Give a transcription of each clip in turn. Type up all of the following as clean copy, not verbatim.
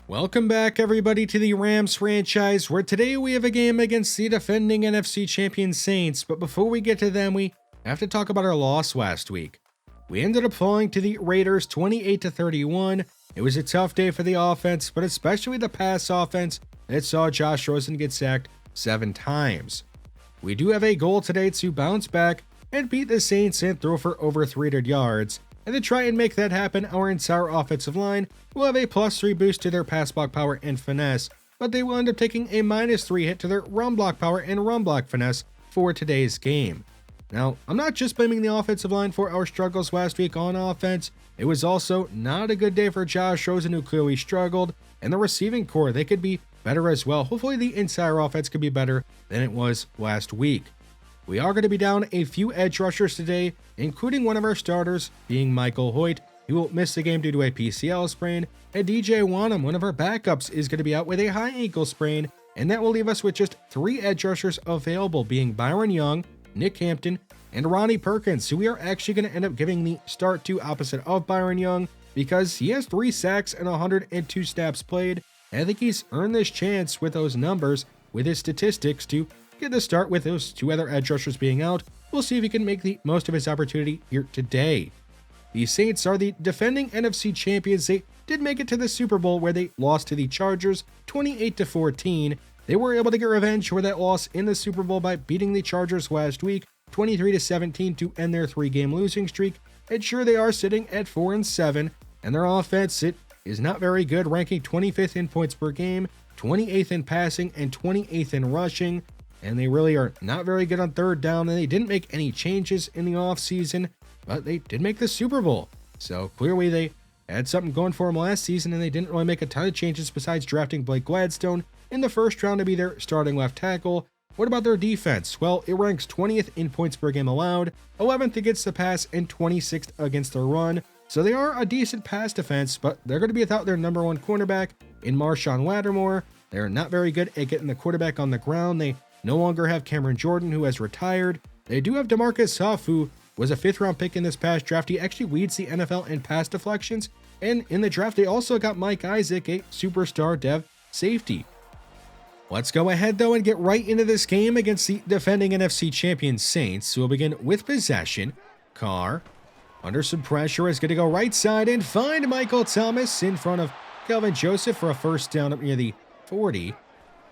Welcome back, everybody, to the Rams franchise, where today we have a game against the defending NFC Champions Saints. But before we get to them, we have to talk about our loss last week. We ended up falling to the Raiders 28-31. It was a tough day for the offense, but especially the pass offense that saw Josh Rosen get sacked 7 times. We do have a goal today to bounce back and beat the Saints and throw for over 300 yards. And to try and make that happen, our entire offensive line will have a +3 boost to their pass block power and finesse, but they will end up taking a -3 hit to their run block power and run block finesse for today's game. Now, I'm not just blaming the offensive line for our struggles last week on offense. It was also not a good day for Josh Rosen, who clearly struggled, and the receiving core, they could be better as well. Hopefully the entire offense could be better than it was last week. We are going to be down a few edge rushers today, including one of our starters being Michael Hoyt, who will miss the game due to a PCL sprain, and DJ Wanham, one of our backups, is going to be out with a high ankle sprain, and that will leave us with just 3 edge rushers available, being Byron Young, Nick Hampton, and Ronnie Perkins, who we are actually going to end up giving the start to opposite of Byron Young because he has 3 sacks and 102 snaps played. And I think he's earned this chance with those numbers, with his statistics, to get the start with those 2 other edge rushers being out. We'll see if he can make the most of his opportunity here today. The Saints are the defending NFC champions. They did make it to the Super Bowl, where they lost to the Chargers 28-14. They were able to get revenge for that loss in the Super Bowl by beating the Chargers last week 23-17 to end their 3-game losing streak. And sure, they are sitting at 4-7, and their offense, it is not very good, ranking 25th in points per game, 28th in passing, and 28th in rushing. And they really are not very good on third down, and they didn't make any changes in the offseason, but they did make the Super Bowl. So clearly they had something going for them last season, and they didn't really make a ton of changes besides drafting Blake Gladstone in the first round to be their starting left tackle. What about their defense? Well, it ranks 20th in points per game allowed, 11th against the pass, and 26th against the run. So they are a decent pass defense, but they're going to be without their number 1 cornerback in Marshawn Lattimore. They're not very good at getting the quarterback on the ground. They no longer have Cameron Jordan, who has retired. They do have DeMarcus Huff, who was a 5th-round pick in this past draft. He actually leads the NFL in pass deflections. And in the draft, they also got Mike Isaac, a superstar dev safety. Let's go ahead, though, and get right into this game against the defending NFC Champions Saints. We'll begin with possession. Carr, under some pressure, is going to go right side and find Michael Thomas in front of Kelvin Joseph for a first down up near the 40.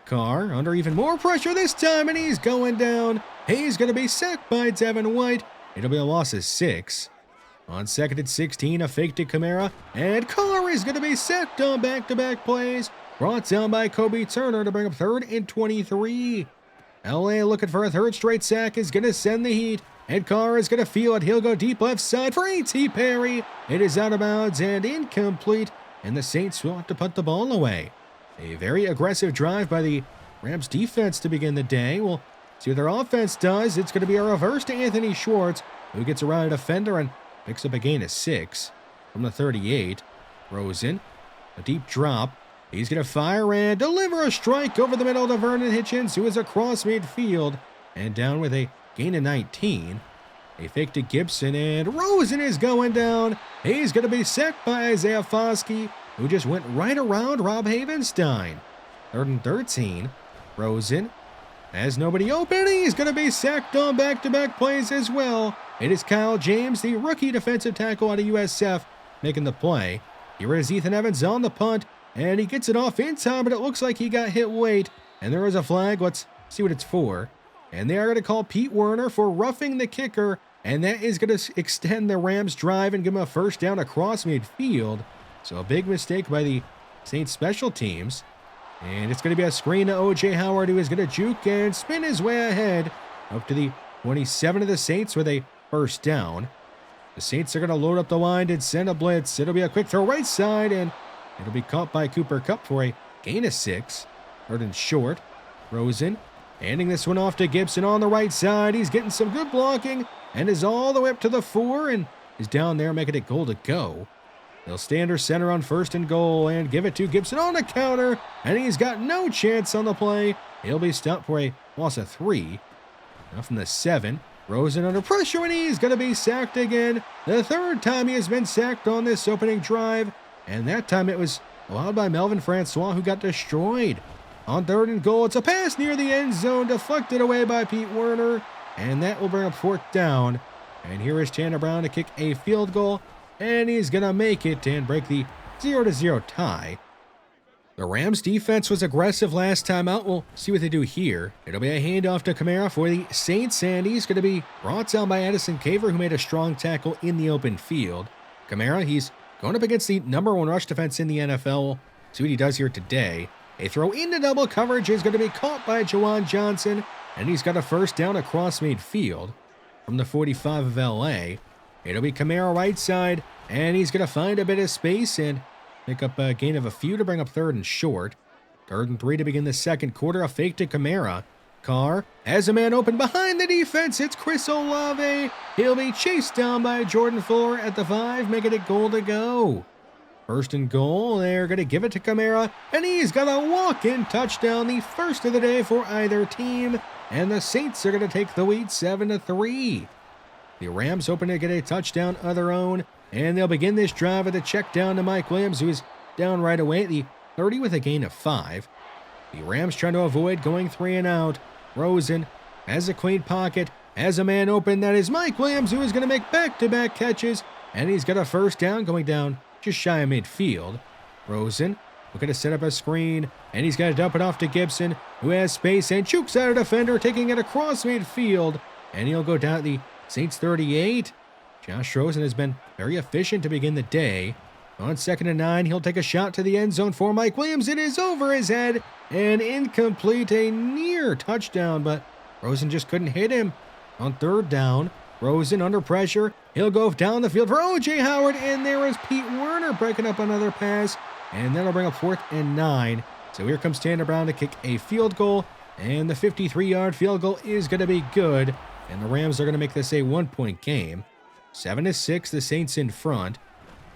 Carr under even more pressure this time, and he's going down. He's going to be sacked by Devin White. It'll be a loss of 6. On 2nd and 16, a fake to Kamara, and Carr is going to be sacked on back-to-back plays. Brought down by Kobe Turner to bring up 3rd and 23. LA looking for a 3rd straight sack, is going to send the heat, and Carr is going to feel it. He'll go deep left side for A.T. Perry. It is out of bounds and incomplete, and the Saints will have to put the ball away. A very aggressive drive by the Rams defense to begin the day. We'll see what their offense does. It's going to be a reverse to Anthony Schwartz, who gets around a defender and picks up a gain of 6 from the 38. Rosen, a deep drop. He's going to fire and deliver a strike over the middle to Vernon Hitchens, who is across midfield and down with a gain of 19. A fake to Gibson, and Rosen is going down. He's going to be sacked by Isaiah Foskey, who just went right around Rob Havenstein. 3rd and 13. Rosen has nobody open. He's going to be sacked on back-to-back plays as well. It is Kyle James, the rookie defensive tackle out of USF, making the play. Here is Ethan Evans on the punt, and he gets it off in time, but it looks like he got hit late. And there is a flag. Let's see what it's for. And they are going to call Pete Werner for roughing the kicker, and that is going to extend the Rams' drive and give them a first down across midfield. So a big mistake by the Saints special teams. And it's going to be a screen to O.J. Howard, who is going to juke and spin his way ahead up to the 27 of the Saints with a first down. The Saints are going to load up the line and send a blitz. It'll be a quick throw right side, and it'll be caught by Cooper Kupp for a gain of 6. 3rd and short. Rosen handing this one off to Gibson on the right side. He's getting some good blocking and is all the way up to the 4 and is down there making it goal to go. They'll stay under center on 1st and goal and give it to Gibson on a counter, and he's got no chance on the play. He'll be stopped for a loss of 3. Now from the 7, Rosen under pressure, and he's going to be sacked again. The 3rd time he has been sacked on this opening drive, and that time it was allowed by Melvin Francois, who got destroyed. On 3rd and goal, it's a pass near the end zone, deflected away by Pete Werner, and that will bring up 4th down. And here is Tanner Brown to kick a field goal, and he's going to make it and break the 0-0 tie. The Rams defense was aggressive last time out. We'll see what they do here. It'll be a handoff to Kamara for the Saints, and he's going to be brought down by Addison Caver, who made a strong tackle in the open field. Kamara, he's going up against the #1 rush defense in the NFL. We'll see what he does here today. A throw into double coverage is going to be caught by Jawan Johnson, and he's got a 1st down across midfield from the 45 of LA. It'll be Kamara right side, and he's going to find a bit of space and pick up a gain of a few to bring up 3rd and short. 3rd and 3 to begin the 2nd quarter. A fake to Kamara. Carr has a man open behind the defense. It's Chris Olave. He'll be chased down by Jordan Fuller at the 5, making it goal to go. 1st and goal. They're going to give it to Kamara, and he's got a walk-in touchdown, the 1st of the day for either team, and the Saints are going to take the lead 7-3. The Rams hoping to get a touchdown of their own, and they'll begin this drive with a check down to Mike Williams, who is down right away at the 30 with a gain of 5. The Rams trying to avoid going 3 and out. Rosen has a clean pocket, has a man open. That is Mike Williams, who is going to make back-to-back catches, and he's got a 1st down going down just shy of midfield. Rosen looking to set up a screen, and he's got to dump it off to Gibson, who has space and chokes out a defender, taking it across midfield, and he'll go down at the Saints 38. Josh Rosen has been very efficient to begin the day. On 2nd and 9, he'll take a shot to the end zone for Mike Williams. It is over his head and incomplete, a near touchdown, but Rosen just couldn't hit him. On 3rd down, Rosen under pressure. He'll go down the field for O.J. Howard, and there is Pete Werner breaking up another pass, and that'll bring up 4th and 9. So here comes Tanner Brown to kick a field goal, and the 53-yard field goal is going to be good, and the Rams are going to make this a 1-point game. 7-6, the Saints in front.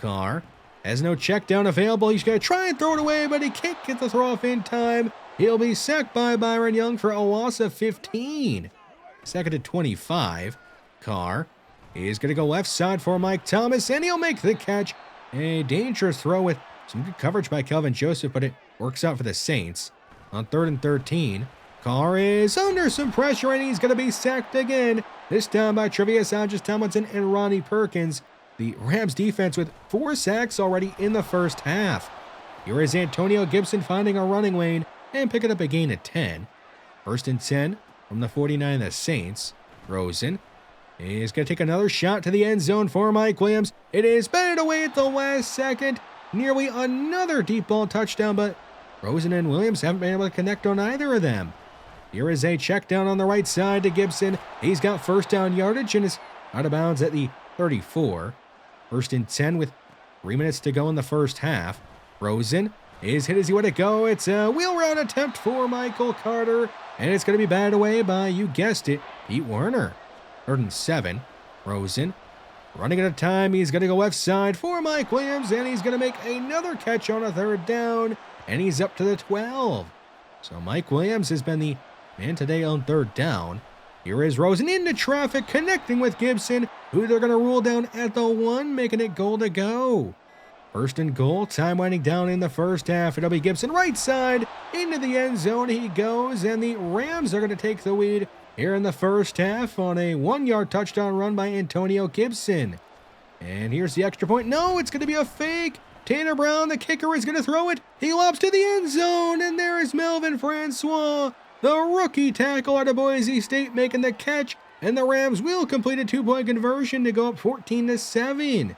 Carr has no check down available. He's going to try and throw it away, but he can't get the throw off in time. He'll be sacked by Byron Young for a loss of 15. 2nd and 25. Carr is going to go left side for Mike Thomas, and he'll make the catch. A dangerous throw with some good coverage by Kelvin Joseph, but it works out for the Saints. On 3rd and 13, Carr is under some pressure, and he's going to be sacked again, this time by Tre'Vius Hodges-Tomlinson and Ronnie Perkins. The Rams defense with 4 sacks already in the 1st half. Here is Antonio Gibson finding a running lane and picking up a gain of 10. 1st and 10 from the 49 of the Saints. Rosen is going to take another shot to the end zone for Mike Williams. It is batted away at the last second. Nearly another deep ball touchdown, but Rosen and Williams haven't been able to connect on either of them. Here is a check down on the right side to Gibson. He's got 1st down yardage and is out of bounds at the 34. 1st and 10 with 3 minutes to go in the 1st half. Rosen is hit as he would it go. It's a wheel route attempt for Michael Carter, and it's going to be batted away by, you guessed it, Pete Werner. 3rd and 7. Rosen running out of time. He's going to go left side for Mike Williams, and he's going to make another catch on a 3rd down, and he's up to the 12. So Mike Williams has been the man today on 3rd down. Here is Rosen into traffic, connecting with Gibson, who they're going to rule down at the 1, making it goal to go. 1st and goal, time winding down in the 1st half. It'll be Gibson right side, into the end zone he goes, and the Rams are going to take the lead here in the 1st half on a 1-yard touchdown run by Antonio Gibson. And here's the extra point. No, it's going to be a fake. Tanner Brown, the kicker, is going to throw it. He lobs to the end zone, and there is Melvin Francois, the rookie tackle out of Boise State, making the catch, and the Rams will complete a 2-point conversion to go up 14-7.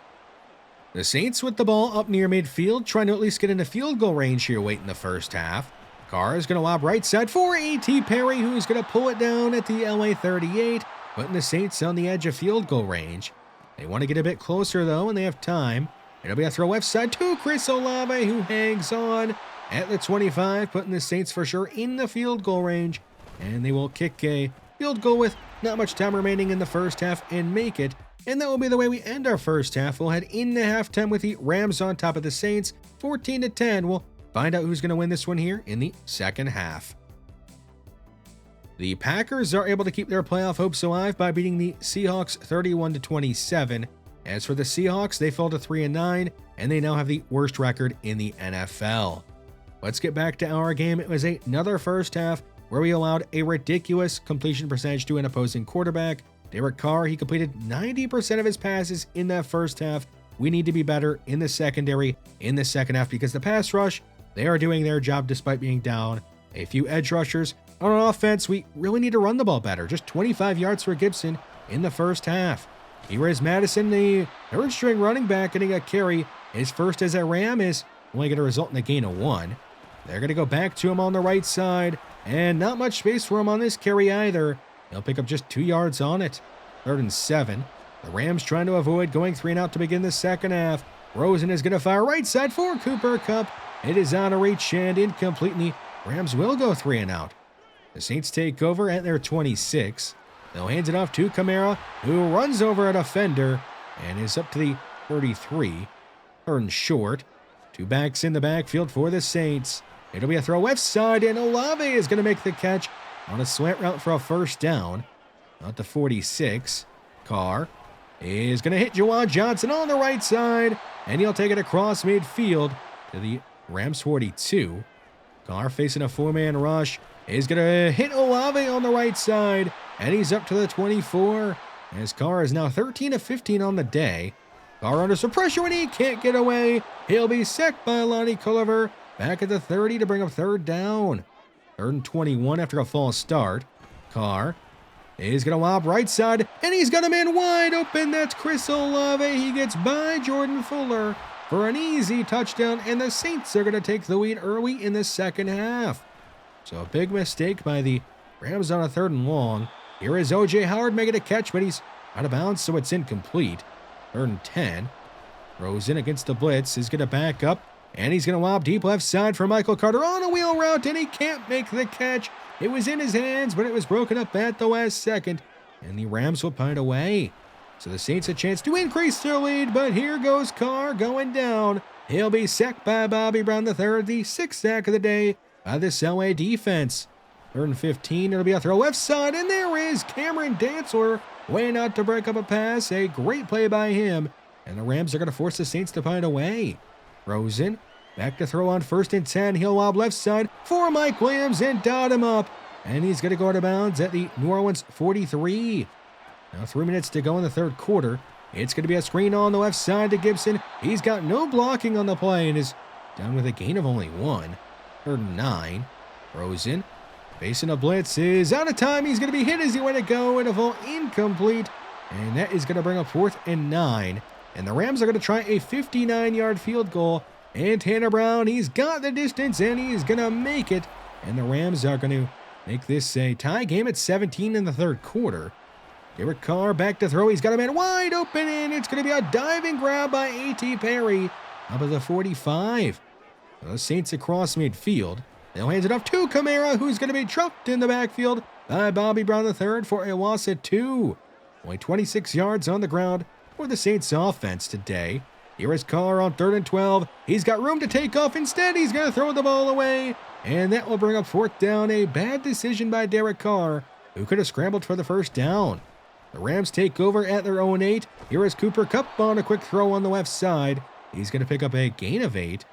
The Saints with the ball up near midfield, trying to at least get into field goal range here late in the 1st half. Carr is going to lob right side for A.T. Perry, who's going to pull it down at the LA 38, putting the Saints on the edge of field goal range. They want to get a bit closer, though, and they have time. It'll be a throw left side to Chris Olave, who hangs on at the 25, putting the Saints for sure in the field goal range. And they will kick a field goal with not much time remaining in the 1st half and make it. And that will be the way we end our 1st half. We'll head into halftime with the Rams on top of the Saints, 14-10. We'll find out who's going to win this one here in the 2nd half. The Packers are able to keep their playoff hopes alive by beating the Seahawks 31-27. As for the Seahawks, they fall to 3-9, and they now have the worst record in the NFL. Let's get back to our game. It was another first half where we allowed a ridiculous completion percentage to an opposing quarterback. Derek Carr, he completed 90% of his passes in that first half. We need to be better in the secondary in the second half because the pass rush, they are doing their job despite being down a few edge rushers. On offense, we really need to run the ball better. Just 25 yards for Gibson in the first half. Here is Madison, the third-string running back, getting a carry. His first as a Ram is only going to result in a gain of 1. They're going to go back to him on the right side, and not much space for him on this carry either. He'll pick up just 2 yards on it. 3rd and 7. The Rams trying to avoid going 3 and out to begin the second half. Rosen is going to fire right side for Cooper Kupp. It is out of reach and incomplete, and the Rams will go 3 and out. The Saints take over at their 26. They'll hand it off to Kamara, who runs over a defender and is up to the 33. 3rd and short. 2 backs in the backfield for the Saints. It'll be a throw left side, and Olave is going to make the catch on a slant route for a first down. At the 46. Carr is going to hit Juwan Johnson on the right side, and he'll take it across midfield to the Rams 42. Carr facing a 4-man rush is going to hit Olave on the right side, and he's up to the 24. As Carr is now 13 of 15 on the day. Carr under some pressure and he can't get away. He'll be sacked by Lonnie Culliver back at the 30 to bring up 3rd down. 3rd and 21 after a false start. Carr is going to lob right side, and he's got a man wide open. That's Chris Olave. He gets by Jordan Fuller for an easy touchdown, and the Saints are going to take the lead early in the second half. So a big mistake by the Rams on a 3rd and long. Here is O.J. Howard making a catch, but he's out of bounds, so it's incomplete. 3rd and 10. Rosen against the blitz is going to back up, and he's going to lob deep left side for Michael Carter on a wheel route, and he can't make the catch. It was in his hands, but it was broken up at the last second, and the Rams will punt it away. So the Saints a chance to increase their lead, but here goes Carr going down. He'll be sacked by Bobby Brown III, the 6th sack of the day by this LA defense. 3rd and 15, it'll be a throw left side, and there is Cameron Dantzler weighing out to break up a pass. A great play by him, and the Rams are going to force the Saints to punt it away. Rosen back to throw on 1st and 10. He'll lob left side for Mike Williams and dot him up. And he's going to go out of bounds at the New Orleans 43. Now 3 minutes to go in the 3rd quarter. It's going to be a screen on the left side to Gibson. He's got no blocking on the play and is down with a gain of only 1. 3rd and 9. Rosen facing a blitz is out of time. He's going to be hit as he went to go. It'll fall incomplete. And that is going to bring up 4th and 9. And the Rams are going to try a 59-yard field goal. And Tanner Brown, he's got the distance, and he's going to make it. And the Rams are going to make this a tie game at 17 in the 3rd quarter. Derek Carr back to throw. He's got a man wide open, and it's going to be a diving grab by A.T. Perry up at the 45. The Saints across midfield. They'll hand it off to Kamara, who's going to be trucked in the backfield by Bobby Brown III for a loss at 2. Only 26 yards on the ground for the Saints offense today. Here is Carr on 3rd and 12. He's got room to take off. Instead, he's going to throw the ball away. And that will bring up 4th down. A bad decision by Derek Carr, who could have scrambled for the first down. The Rams take over at their own 8. Here is Cooper Kupp on a quick throw on the left side. He's going to pick up a gain of 8.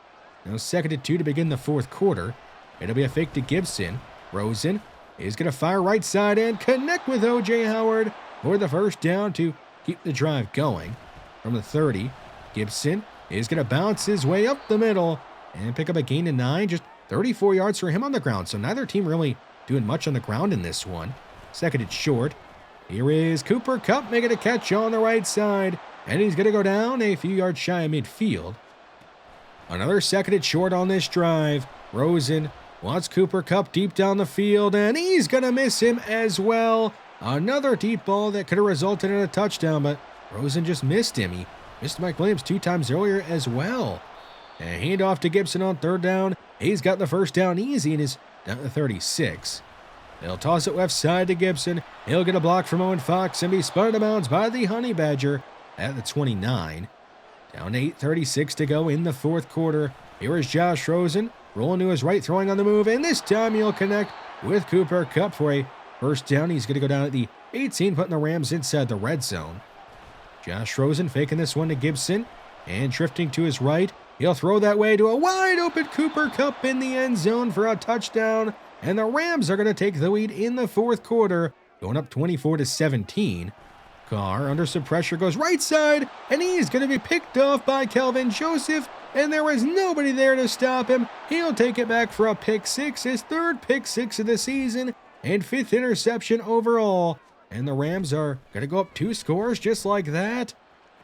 Now 2nd and 2 to begin the 4th quarter. It'll be a fake to Gibson. Rosen is going to fire right side and connect with O.J. Howard for the first down to keep the drive going. From the 30, Gibson is going to bounce his way up the middle and pick up a gain of 9. Just 34 yards for him on the ground, so neither team really doing much on the ground in this one. 2nd and short. Here is Cooper Kupp making a catch on the right side, and he's going to go down a few yards shy of midfield. Another 2nd and short on this drive. Rosen wants Cooper Kupp deep down the field, and he's going to miss him as well. Another deep ball that could have resulted in a touchdown, but Rosen just missed him. He missed Mike Williams 2 times earlier as well. And handoff to Gibson on 3rd down. He's got the first down easy and is down to 36. They'll toss it left side to Gibson. He'll get a block from Owen Fox and be spun out of bounds by the Honey Badger at the 29. Down to 8:36 to go in the 4th quarter. Here is Josh Rosen rolling to his right, throwing on the move, and this time he'll connect with Cooper Kupp for a first down. He's going to go down at the 18, putting the Rams inside the red zone. Josh Rosen faking this one to Gibson. And drifting to his right, he'll throw that way to a wide open Cooper Kupp in the end zone for a touchdown. And the Rams are going to take the lead in the fourth quarter, going up 24-17. Carr, under some pressure, goes right side, and he's going to be picked off by Kelvin Joseph, and there is nobody there to stop him. He'll take it back for a pick six, his third pick six of the season, and fifth interception overall. And the Rams are going to go up 2 scores just like that.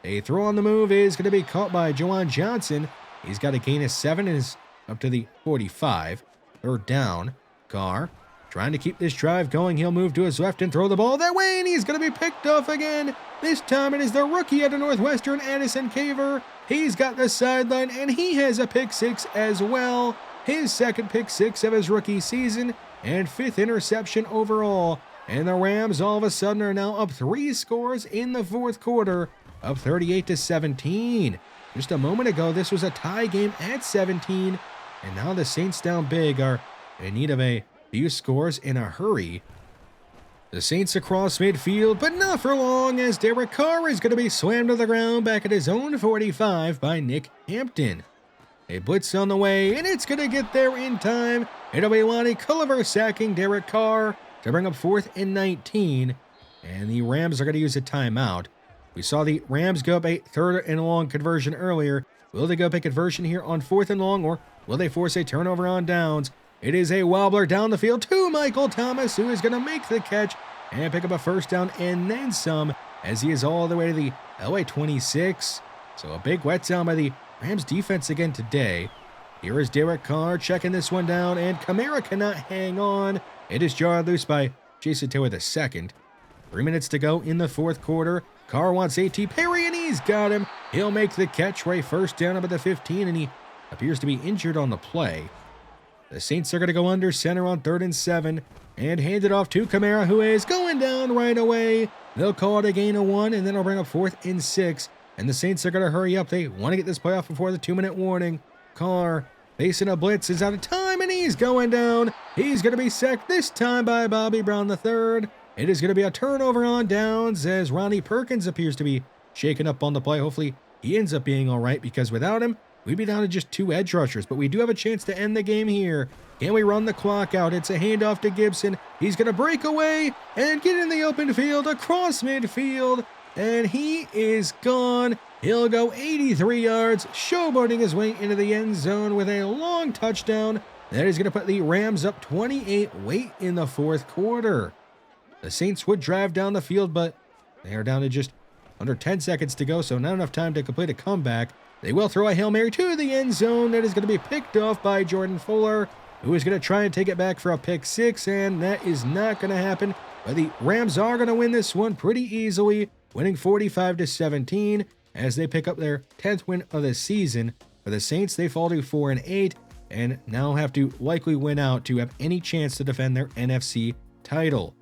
A throw on the move is going to be caught by Juwan Johnson. He's got a gain of 7 and is up to the 45. Third down. Carr trying to keep this drive going. He'll move to his left and throw the ball that way, and he's going to be picked off again. This time it is the rookie out of Northwestern, Addison Caver. He's got the sideline, and he has a pick six as well. His second pick six of his rookie season, and fifth interception overall. And the Rams all of a sudden are now up 3 scores in the fourth quarter, up 38-17. Just a moment ago, this was a tie game at 17, and now the Saints down big are in need of a few scores in a hurry. The Saints across midfield, but not for long, as Derek Carr is going to be slammed to the ground back at his own 45 by Nick Hampton. A blitz on the way, and it's going to get there in time. It'll be Lonnie Culliver sacking Derek Carr to bring up 4th and 19, and the Rams are going to use a timeout. We saw the Rams go up a 3rd and long conversion earlier. Will they go up a conversion here on 4th and long, or will they force a turnover on downs? It is a wobbler down the field to Michael Thomas, who is going to make the catch and pick up a first down and then some, as he is all the way to the LA 26. So a big wet down by the Rams defense again today. Here is Derek Carr checking this one down, and Kamara cannot hang on. It is jarred loose by Jason Taylor II. 3 minutes to go in the fourth quarter. Carr wants A.T. Perry, and he's got him. He'll make the catch for a first down up at the 15, and he appears to be injured on the play. The Saints are going to go under center on 3rd and 7 and hand it off to Kamara, who is going down right away. They'll call it a gain of 1, and then it'll bring up 4th and 6. And the Saints are going to hurry up. They want to get this play off before the 2-minute warning. Carr, facing a blitz, is out of time, and he's going down. He's going to be sacked this time by Bobby Brown III. It is going to be a turnover on downs, as Ronnie Perkins appears to be shaken up on the play. Hopefully, he ends up being all right, because without him, we'd be down to just 2 edge rushers, but we do have a chance to end the game here. Can we run the clock out? It's a handoff to Gibson. He's going to break away and get in the open field across midfield, and he is gone. He'll go 83 yards, showboating his way into the end zone with a long touchdown. That is going to put the Rams up 28 late in the fourth quarter. The Saints would drive down the field, but they are down to just under 10 seconds to go, so not enough time to complete a comeback. They will throw a Hail Mary to the end zone. That is going to be picked off by Jordan Fuller, who is going to try and take it back for a pick six, and that is not going to happen. But the Rams are going to win this one pretty easily, winning 45-17 as they pick up their 10th win of the season. For the Saints, they fall to 4-8 and now have to likely win out to have any chance to defend their NFC title.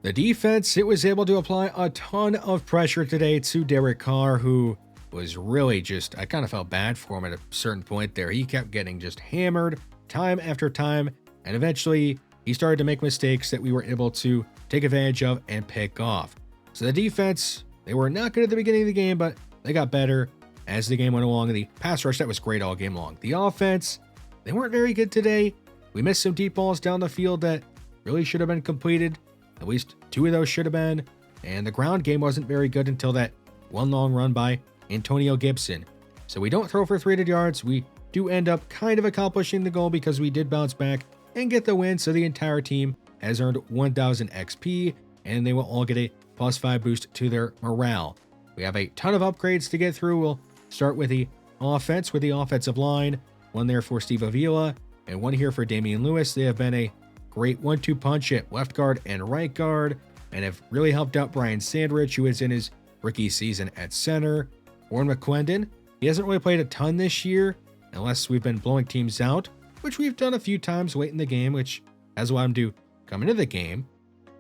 The defense, it was able to apply a ton of pressure today to Derek Carr, who was really just, I kind of felt bad for him at a certain point there. He kept getting just hammered time after time, and eventually he started to make mistakes that we were able to take advantage of and pick off. So the defense, they were not good at the beginning of the game, but they got better as the game went along. And the pass rush, that was great all game long. The offense, they weren't very good today. We missed some deep balls down the field that really should have been completed. At least 2 of those should have been. And the ground game wasn't very good until that one long run by Antonio Gibson. So we don't throw for 300 yards. We do end up kind of accomplishing the goal because we did bounce back and get the win. So the entire team has earned 1,000 XP, and they will all get a +5 boost to their morale. We have a ton of upgrades to get through. We'll start with the offense, with the offensive line. One there for Steve Avila and one here for Damian Lewis. They have been a great 1-2 punch at left guard and right guard, and have really helped out Brian Sandrich, who is in his rookie season at center. Warren McClendon, he hasn't really played a ton this year, unless we've been blowing teams out, which we've done a few times late in the game, which has allowed him to come into the game.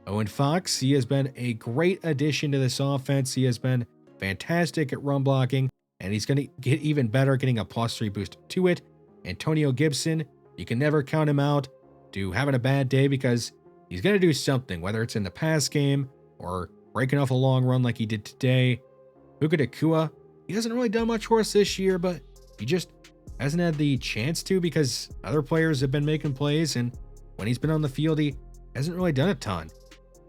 Owen Fox, he has been a great addition to this offense. He has been fantastic at run blocking, and he's going to get even better, getting a +3 boost to it. Antonio Gibson, you can never count him out to having a bad day, because he's going to do something, whether it's in the pass game or breaking off a long run like he did today. Puka Nacua, he hasn't really done much for us this year, but he just hasn't had the chance to because other players have been making plays, and when he's been on the field, he hasn't really done a ton.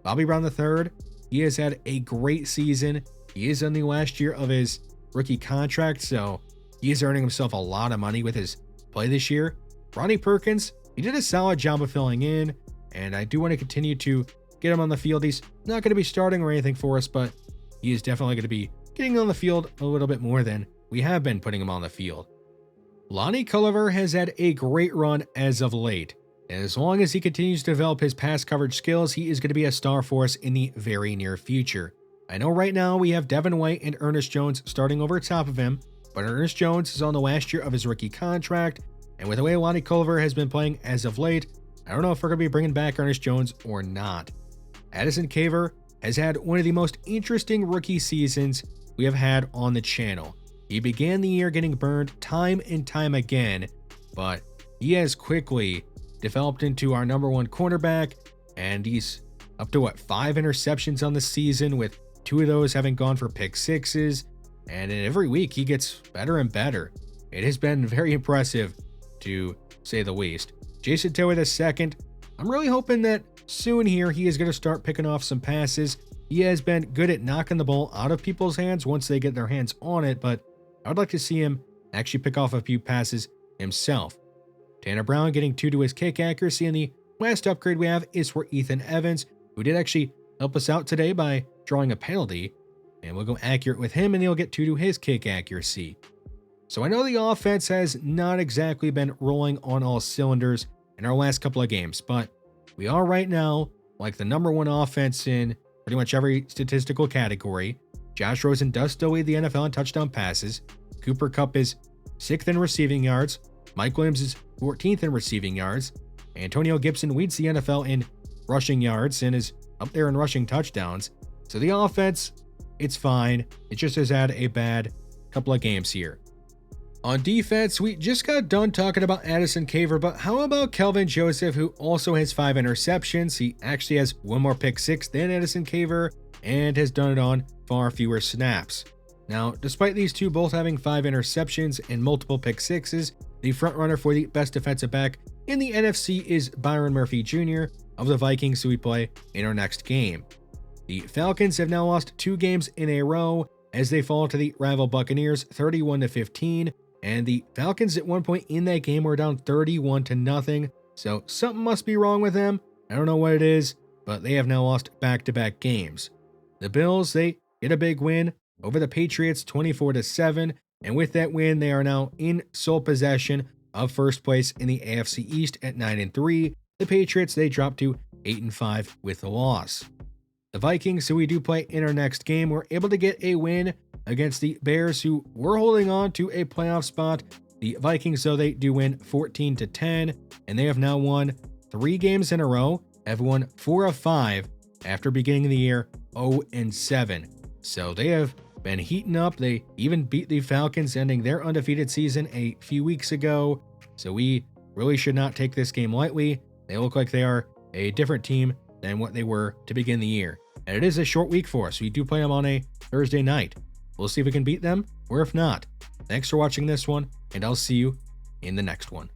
Bobby Brown III, he has had a great season. He is in the last year of his rookie contract, so he is earning himself a lot of money with his play this year. Ronnie Perkins, he did a solid job of filling in, and I do want to continue to get him on the field. He's not going to be starting or anything for us, but he is definitely going to be getting on the field a little bit more than we have been putting him on the field. Lonnie Culliver has had a great run as of late, and as long as he continues to develop his pass coverage skills, he is going to be a star for us in the very near future. I know right now we have Devin White and Ernest Jones starting over top of him, but Ernest Jones is on the last year of his rookie contract, and with the way Lonnie Culliver has been playing as of late, I don't know if we're going to be bringing back Ernest Jones or not. Addison Caver has had one of the most interesting rookie seasons we have had on the channel. He began the year getting burned time and time again, but he has quickly developed into our #1 cornerback, and he's up to 5 interceptions on the season, with 2 of those having gone for pick sixes, and every week he gets better and better. It has been very impressive, to say the least. Jason Taylor II, I'm really hoping that soon here he is going to start picking off some passes. He has been good at knocking the ball out of people's hands once they get their hands on it, but I would like to see him actually pick off a few passes himself. Tanner Brown getting 2 to his kick accuracy, and the last upgrade we have is for Ethan Evans, who did actually help us out today by drawing a penalty, and we'll go accurate with him and he'll get 2 to his kick accuracy. So I know the offense has not exactly been rolling on all cylinders in our last couple of games, but we are right now like the #1 offense in pretty much every statistical category. Josh Rosen does still lead the NFL in touchdown passes. Cooper Kupp is 6th in receiving yards. Mike Williams is 14th in receiving yards. Antonio Gibson leads the NFL in rushing yards and is up there in rushing touchdowns. So the offense, it's fine. It just has had a bad couple of games here. On defense, we just got done talking about Addison Caver, but how about Kelvin Joseph, who also has 5 interceptions? He actually has 1 more pick six than Addison Caver and has done it on far fewer snaps. Now, despite these two both having 5 interceptions and multiple pick sixes, the front runner for the best defensive back in the NFC is Byron Murphy Jr. of the Vikings, who we play in our next game. The Falcons have now lost 2 games in a row as they fall to the rival Buccaneers 31-15. And the Falcons at one point in that game were down 31-0. So something must be wrong with them. I don't know what it is, but they have now lost back-to-back games. The Bills, they get a big win over the Patriots 24-7. And with that win, they are now in sole possession of first place in the AFC East at 9-3. The Patriots, they dropped to 8-5 with the loss. The Vikings, who we do play in our next game, were able to get a win against the Bears, who were holding on to a playoff spot. The Vikings, though, they do win 14-10, and they have now won 3 games in a row, have won 4 of 5 after beginning the year 0-7. So they have been heating up. They even beat the Falcons, ending their undefeated season a few weeks ago. So we really should not take this game lightly. They look like they are a different team than what they were to begin the year. And it is a short week for us. We do play them on a Thursday night. We'll see if we can beat them, or if not. Thanks for watching this one, and I'll see you in the next one.